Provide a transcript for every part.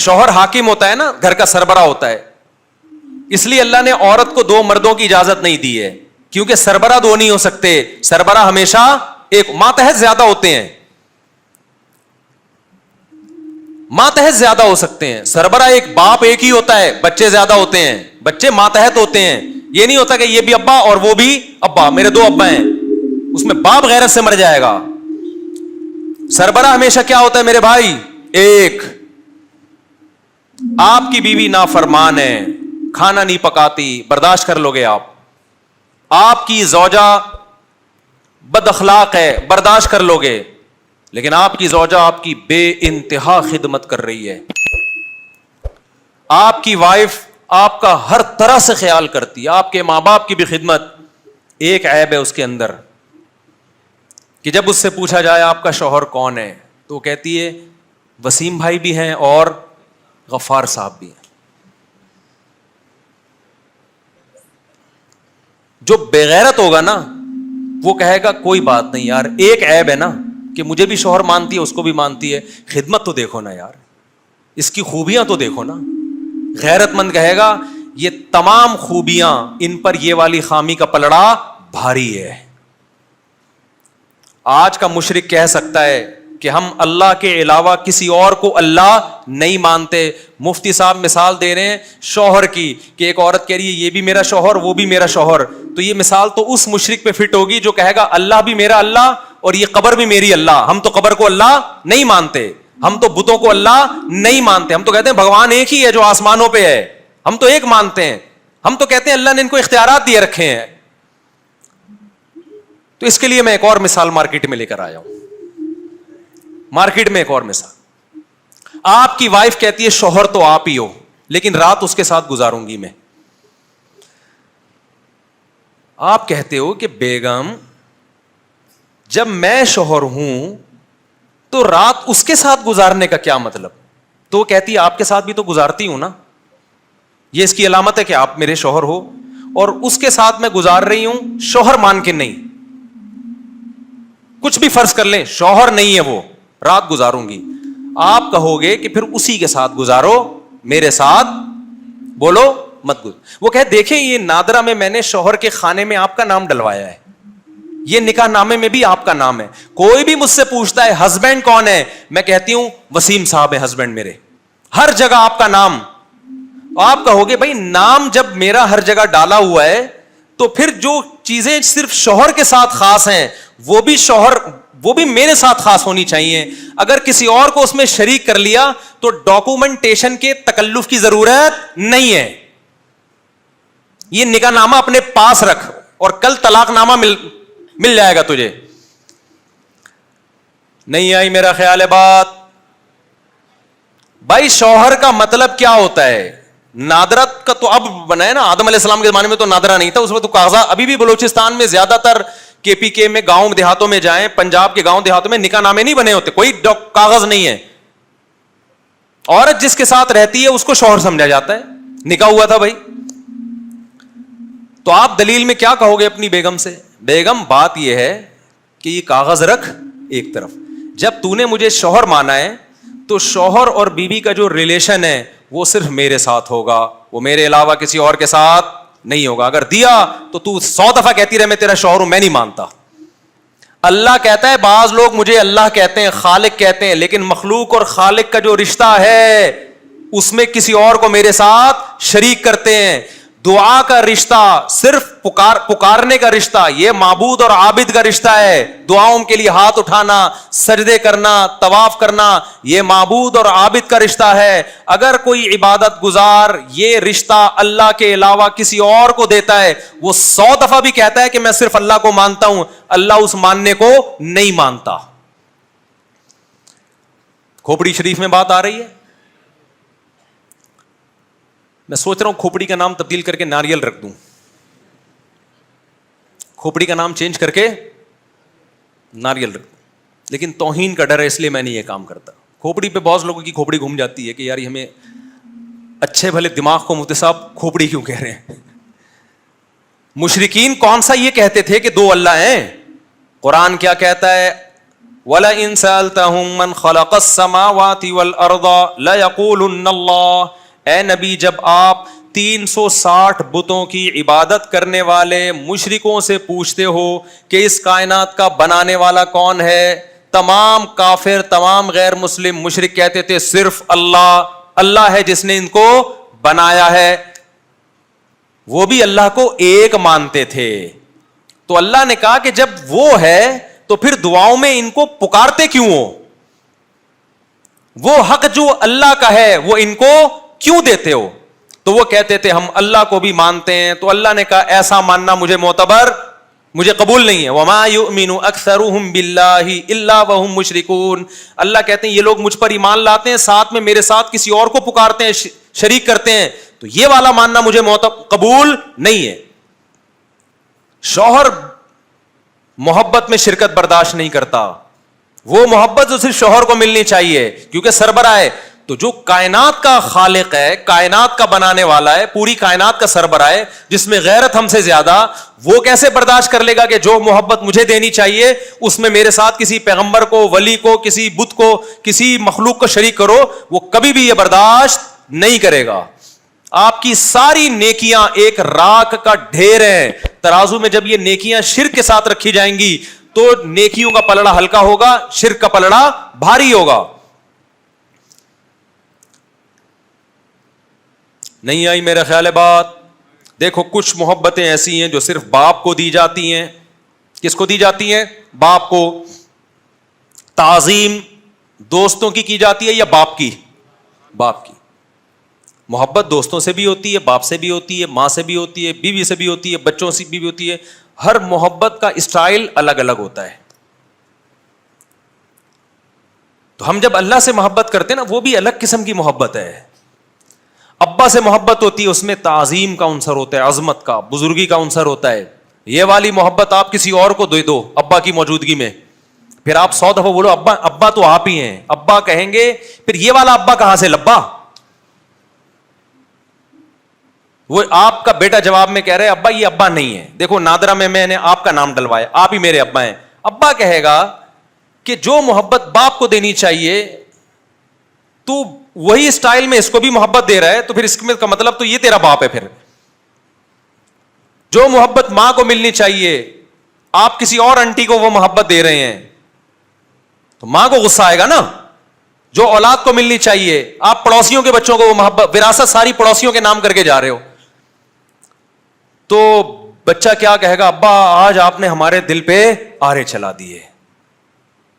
شوہر حاکم ہوتا ہے نا, گھر کا سربراہ ہوتا ہے, اس لیے اللہ نے عورت کو دو مردوں کی اجازت نہیں دی ہے, کیونکہ سربراہ دو نہیں ہو سکتے, سربراہ ہمیشہ ایک. ماتحت زیادہ ہوتے ہیں, ماتحت زیادہ ہو سکتے ہیں, سربراہ ایک باپ ایک ہی ہوتا ہے, بچے زیادہ ہوتے ہیں, بچے ماتحت ہوتے ہیں. یہ نہیں ہوتا کہ یہ بھی ابا اور وہ بھی ابا, میرے دو ابا ہیں, اس میں باپ غیرت سے مر جائے گا. سربراہ ہمیشہ کیا ہوتا ہے میرے بھائی, ایک. آپ کی بیوی نافرمان ہے, کھانا نہیں پکاتی, برداشت کر لو گے آپ. آپ کی زوجہ بد اخلاق ہے, برداشت کر لو گے. لیکن آپ کی زوجہ آپ کی بے انتہا خدمت کر رہی ہے, آپ کی وائف آپ کا ہر طرح سے خیال کرتی ہے, آپ کے ماں باپ کی بھی خدمت. ایک عیب ہے اس کے اندر کہ جب اس سے پوچھا جائے آپ کا شوہر کون ہے, تو وہ کہتی ہے وسیم بھائی بھی ہیں اور غفار صاحب بھی ہیں. جو بےغیرت ہوگا نا وہ کہے گا کوئی بات نہیں یار, ایک عیب ہے نا کہ مجھے بھی شوہر مانتی ہے, اس کو بھی مانتی ہے, خدمت تو دیکھو نا یار, اس کی خوبیاں تو دیکھو نا. غیرت مند کہے گا یہ تمام خوبیاں, ان پر یہ والی خامی کا پلڑا بھاری ہے. آج کا مشرک کہہ سکتا ہے کہ ہم اللہ کے علاوہ کسی اور کو اللہ نہیں مانتے. مفتی صاحب مثال دے رہے ہیں شوہر کی, کہ ایک عورت کہہ رہی ہے یہ بھی میرا شوہر وہ بھی میرا شوہر, تو یہ مثال تو اس مشرک پہ فٹ ہوگی جو کہے گا اللہ بھی میرا اللہ اور یہ قبر بھی میری اللہ. ہم تو قبر کو اللہ نہیں مانتے, ہم تو بتوں کو اللہ نہیں مانتے, ہم تو کہتے ہیں بھگوان ایک ہی ہے جو آسمانوں پہ ہے, ہم تو ایک مانتے ہیں. ہم تو کہتے ہیں اللہ نے ان کو اختیارات دیے رکھے ہیں. تو اس کے لیے میں ایک اور مثال مارکیٹ میں لے کر آیا ہوں. مارکیٹ میں ایک اور مثال, آپ کی وائف کہتی ہے شوہر تو آپ ہی ہو, لیکن رات اس کے ساتھ گزاروں گی میں. آپ کہتے ہو کہ بیگم جب میں شوہر ہوں تو رات اس کے ساتھ گزارنے کا کیا مطلب؟ تو وہ کہتی ہے آپ کے ساتھ بھی تو گزارتی ہوں نا, یہ اس کی علامت ہے کہ آپ میرے شوہر ہو, اور اس کے ساتھ میں گزار رہی ہوں شوہر مان کے نہیں. کچھ بھی فرض کر لیں شوہر نہیں ہے وہ, رات گزاروں گی. آپ کہو گے کہ پھر اسی کے ساتھ گزارو, میرے ساتھ بولو مت گزارو. وہ کہ دیکھیں یہ نادرہ میں نے شوہر کے خانے میں آپ کا نام ڈلوایا ہے, یہ نکاح نامے میں بھی آپ کا نام ہے. کوئی بھی مجھ سے پوچھتا ہے ہسبینڈ کون ہے, میں کہتی ہوں وسیم صاحب ہے ہسبینڈ میرے, ہر جگہ آپ کا نام. آپ کہو گے بھائی نام جب میرا ہر جگہ ڈالا ہوا ہے تو پھر جو چیزیں صرف شوہر کے ساتھ خاص ہیں وہ بھی میرے ساتھ خاص ہونی چاہیے. اگر کسی اور کو اس میں شریک کر لیا تو ڈاکومنٹیشن کے تکلف کی ضرورت نہیں ہے. یہ نکاح نامہ اپنے پاس رکھ اور کل طلاق نامہ مل جائے گا تجھے. نہیں آئی میرا خیال ہے بات. بھائی شوہر کا مطلب کیا ہوتا ہے؟ نادرت کا تو اب بنا ہے نا, آدم علیہ السلام کے زمانے میں تو نادرہ نہیں تھا, اس میں تو کاغذات. ابھی بھی بلوچستان میں زیادہ تر کے پی کے میں گاؤں دیہاتوں میں جائیں, پنجاب کے گاؤں دیہاتوں میں نکاح نامے نہیں بنے ہوتے, کوئی کاغذ نہیں ہے. عورت جس کے ساتھ رہتی ہے اس کو شوہر سمجھا جاتا ہے, نکاح ہوا تھا بھائی. تو آپ دلیل میں کیا کہو گے اپنی بیگم سے؟ بیگم بات یہ ہے کہ یہ کاغذ رکھ ایک طرف, جب تو نے مجھے شوہر مانا ہے تو شوہر اور بیوی کا جو ریلیشن ہے وہ صرف میرے ساتھ ہوگا, وہ میرے علاوہ کسی اور کے ساتھ نہیں ہوگا. اگر دیا تو 100 دفعہ کہتی رہے میں تیرا شوہر ہوں, میں نہیں مانتا. اللہ کہتا ہے, بعض لوگ مجھے اللہ کہتے ہیں, خالق کہتے ہیں, لیکن مخلوق اور خالق کا جو رشتہ ہے اس میں کسی اور کو میرے ساتھ شریک کرتے ہیں. دعا کا رشتہ, صرف پکارنے کا رشتہ, یہ معبود اور عابد کا رشتہ ہے. دعاؤں کے لیے ہاتھ اٹھانا, سجدے کرنا, طواف کرنا, یہ معبود اور عابد کا رشتہ ہے. اگر کوئی عبادت گزار یہ رشتہ اللہ کے علاوہ کسی اور کو دیتا ہے, وہ 100 دفعہ بھی کہتا ہے کہ میں صرف اللہ کو مانتا ہوں, اللہ اس ماننے کو نہیں مانتا. کھوپڑی شریف میں بات آ رہی ہے. میں سوچ رہا ہوں کھوپڑی کا نام تبدیل کر کے ناریل رکھ دوں, کھوپڑی کا نام چینج کر کے ناریل رکھ دوں, لیکن توہین کا ڈر ہے اس لیے میں نہیں یہ کام کرتا. کھوپڑی پہ بہت لوگوں کی کھوپڑی گھوم جاتی ہے کہ یار ہمیں اچھے بھلے دماغ کو مفتی صاحب کھوپڑی کیوں کہہ رہے ہیں. مشرکین کون سا یہ کہتے تھے کہ 2 اللہ ہیں؟ قرآن کیا کہتا ہے؟ وَلَئِن سَأَلْتَهُم مَّنْ خَلَقَ السَّمَاوَاتِ وَالْأَرْضَ لَيَقُولُنَّ اللَّهُ، اے نبی جب آپ 360 بتوں کی عبادت کرنے والے مشرکوں سے پوچھتے ہو کہ اس کائنات کا بنانے والا کون ہے، تمام کافر، تمام غیر مسلم مشرک کہتے تھے صرف اللہ، اللہ ہے جس نے ان کو بنایا ہے. وہ بھی اللہ کو ایک مانتے تھے. تو اللہ نے کہا کہ جب وہ ہے تو پھر دعاؤں میں ان کو پکارتے کیوں ہو؟ وہ حق جو اللہ کا ہے وہ ان کو کیوں دیتے ہو؟ تو وہ کہتے تھے ہم اللہ کو بھی مانتے ہیں. تو اللہ نے کہا ایسا ماننا مجھے معتبر، مجھے قبول نہیں ہے. وما یؤمن اکثرهم باللہ الا وهم مشرکون. اللہ کہتے ہیں یہ لوگ مجھ پر ایمان لاتے ہیں، ساتھ میں میرے ساتھ کسی اور کو پکارتے ہیں، شریک کرتے ہیں. تو یہ والا ماننا مجھے قبول نہیں ہے. شوہر محبت میں شرکت برداشت نہیں کرتا، وہ محبت جو صرف شوہر کو ملنی چاہیے کیونکہ سربراہ ہے. تو جو کائنات کا خالق ہے، کائنات کا بنانے والا ہے، پوری کائنات کا سربراہ ہے، جس میں غیرت ہم سے زیادہ، وہ کیسے برداشت کر لے گا کہ جو محبت مجھے دینی چاہیے اس میں میرے ساتھ کسی پیغمبر کو، ولی کو، کسی بت کو، کسی مخلوق کو شریک کرو؟ وہ کبھی بھی یہ برداشت نہیں کرے گا. آپ کی ساری نیکیاں ایک راکھ کا ڈھیر ہیں. ترازو میں جب یہ نیکیاں شرک کے ساتھ رکھی جائیں گی تو نیکیوں کا پلڑا ہلکا ہوگا، شرک کا پلڑا بھاری ہوگا. نہیں آئی میرا خیال ہے بات؟ دیکھو کچھ محبتیں ایسی ہیں جو صرف باپ کو دی جاتی ہیں. کس کو دی جاتی ہیں؟ باپ کو. تعظیم دوستوں کی جاتی ہے یا باپ کی؟ باپ کی. محبت دوستوں سے بھی ہوتی ہے، باپ سے بھی ہوتی ہے، ماں سے بھی ہوتی ہے، بیوی سے بھی ہوتی ہے، بچوں سے بھی ہوتی ہے. ہر محبت کا اسٹائل الگ الگ ہوتا ہے. تو ہم جب اللہ سے محبت کرتے ہیں نا، وہ بھی الگ قسم کی محبت ہے. ابا سے محبت ہوتی ہے، اس میں تعظیم کا عنصر ہوتا ہے، عظمت کا، بزرگی کا عنصر ہوتا ہے. یہ والی محبت آپ کسی اور کو دے دو ابا کی موجودگی میں، پھر آپ 100 دفعہ بولو ابا ابا تو آپ ہی ہیں، ابا کہیں گے، پھر یہ والا ابا کہاں سے لبا؟ وہ آپ کا بیٹا جواب میں کہہ رہے ابا یہ ابا نہیں ہے، دیکھو نادرا میں نے آپ کا نام ڈلوایا، آپ ہی میرے ابا ہیں. ابا کہے گا کہ جو محبت باپ کو دینی چاہیے تو وہی اسٹائل میں اس کو بھی محبت دے رہا ہے، تو پھر اس کا مطلب تو یہ تیرا باپ ہے. پھر جو محبت ماں کو ملنی چاہیے، آپ کسی اور انٹی کو وہ محبت دے رہے ہیں تو ماں کو غصہ آئے گا نا. جو اولاد کو ملنی چاہیے، آپ پڑوسیوں کے بچوں کو وہ محبت، وراثت ساری پڑوسیوں کے نام کر کے جا رہے ہو. تو بچہ کیا کہے گا؟ ابا آج آپ نے ہمارے دل پہ آرے چلا دیے.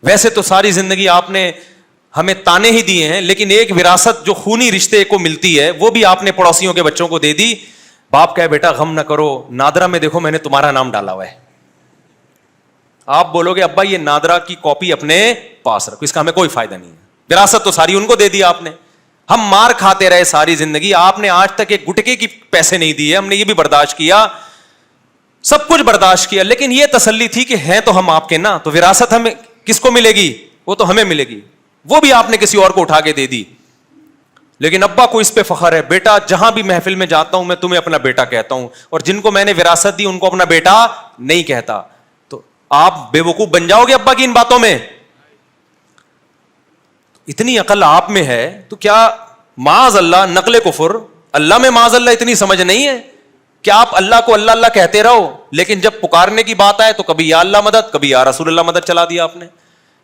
ویسے تو ساری زندگی آپ نے ہمیں تانے ہی دیے ہیں، لیکن ایک وراثت جو خونی رشتے کو ملتی ہے وہ بھی آپ نے پڑوسیوں کے بچوں کو دے دی. باپ کہے بیٹا غم نہ کرو، نادرا میں دیکھو میں نے تمہارا نام ڈالا ہوا ہے. آپ بولو گے ابا یہ نادرا کی کاپی اپنے پاس رکھو، اس کا ہمیں کوئی فائدہ نہیں ہے، وراثت تو ساری ان کو دے دی آپ نے. ہم مار کھاتے رہے ساری زندگی، آپ نے آج تک ایک گٹکے کی پیسے نہیں دیے، ہم نے یہ بھی برداشت کیا، سب کچھ برداشت کیا، لیکن یہ تسلی تھی کہ ہیں تو ہم آپ کے نا، تو وراثت ہمیں کس کو ملے گی؟ وہ تو ہمیں ملے گی. وہ بھی آپ نے کسی اور کو اٹھا کے دے دی. لیکن ابا کو اس پہ فخر ہے، بیٹا جہاں بھی محفل میں جاتا ہوں میں تمہیں اپنا بیٹا کہتا ہوں، اور جن کو میں نے وراثت دی ان کو اپنا بیٹا نہیں کہتا. تو آپ بے وقوف بن جاؤ گے ابا کی ان باتوں میں. اتنی عقل آپ میں ہے تو کیا معاذ اللہ نقل کفر، اللہ میں معاذ اللہ اتنی سمجھ نہیں ہے کہ آپ اللہ کو اللہ اللہ کہتے رہو، لیکن جب پکارنے کی بات آئے تو کبھی یا اللہ مدد، کبھی یا رسول اللہ مدد چلا دیا آپ نے،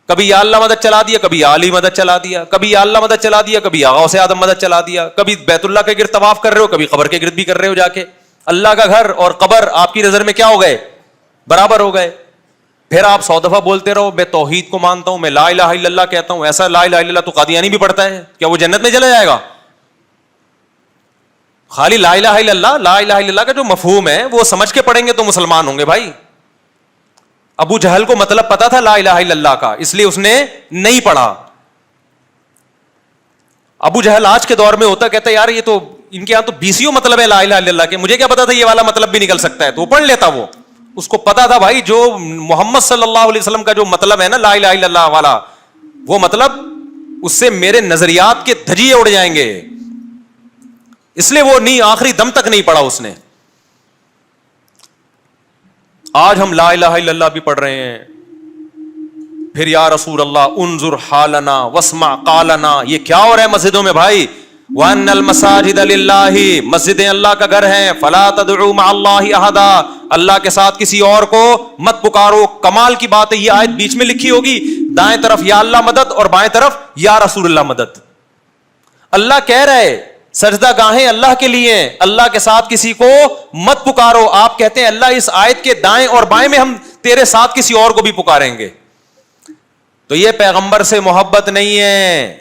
کبھی یا اللہ مدد چلا دیا، کبھی یا علی مدد چلا دیا، کبھی یا اللہ مدد چلا دیا، کبھی یا غوث آدم مدد چلا دیا، کبھی بیت اللہ کے گرد طواف کر رہے ہو، کبھی قبر کے گرد بھی کر رہے ہو جا کے. اللہ کا گھر اور قبر آپ کی نظر میں کیا ہو گئے؟ برابر ہو گئے. پھر آپ 100 دفعہ بولتے رہو میں توحید کو مانتا ہوں، میں لا الہ الا اللہ کہتا ہوں. ایسا لا الہ الا اللہ تو قادیانی بھی پڑھتا ہے، کیا وہ جنت میں چلا جائے گا؟ خالی لا الہ الا اللہ، لا الہ الا اللہ کا جو مفہوم ہے وہ سمجھ کے پڑھیں گے تو مسلمان ہوں گے بھائی. ابو جہل کو مطلب پتا تھا لا الہ الا اللہ کا، اس لیے اس نے نہیں پڑھا. ابو جہل آج کے دور میں ہوتا کہتا یار یہ تو ان کے یہاں تو 20 مطلب ہے لا الہ الا اللہ کے، مجھے کیا پتا تھا یہ والا مطلب بھی نکل سکتا ہے، تو وہ پڑھ لیتا. وہ اس کو پتا تھا بھائی جو محمد صلی اللہ علیہ وسلم کا جو مطلب ہے نا لا الہ الا اللہ والا، وہ مطلب اس سے میرے نظریات کے دھجیے اڑ جائیں گے، اس لیے وہ نہیں آخری دم تک نہیں پڑھا اس نے. آج ہم لا الہ الا اللہ بھی پڑھ رہے ہیں، پھر یا رسول اللہ انظر حالنا واسمع قالنا. یہ کیا ہو رہا ہے مسجدوں میں بھائی؟ وَأَنَّ الْمَسَاجِدَ لِلَّهِ, مسجدیں اللہ کا گھر ہیں. فَلَا تَدْعُوا مَعَ اللَّهِ أَحَدًا, اللہ کے ساتھ کسی اور کو مت پکارو. کمال کی بات ہے, یہ آیت بیچ میں لکھی ہوگی, دائیں طرف یا اللہ مدد اور بائیں طرف یا رسول اللہ مدد. اللہ کہہ رہے سجدہ گاہیں اللہ کے لیے ہیں, اللہ کے ساتھ کسی کو مت پکارو. آپ کہتے ہیں اللہ اس آیت کے دائیں اور بائیں میں ہم تیرے ساتھ کسی اور کو بھی پکاریں گے. تو یہ پیغمبر سے محبت نہیں ہے,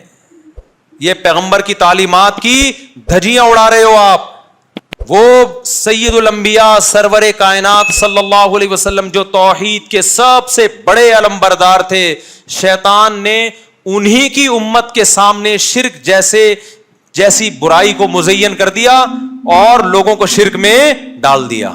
یہ پیغمبر کی تعلیمات کی دھجیاں اڑا رہے ہو آپ. وہ سید الانبیاء سرور کائنات صلی اللہ علیہ وسلم جو توحید کے سب سے بڑے علمبردار تھے, شیطان نے انہی کی امت کے سامنے شرک جیسی برائی کو مزین کر دیا اور لوگوں کو شرک میں ڈال دیا.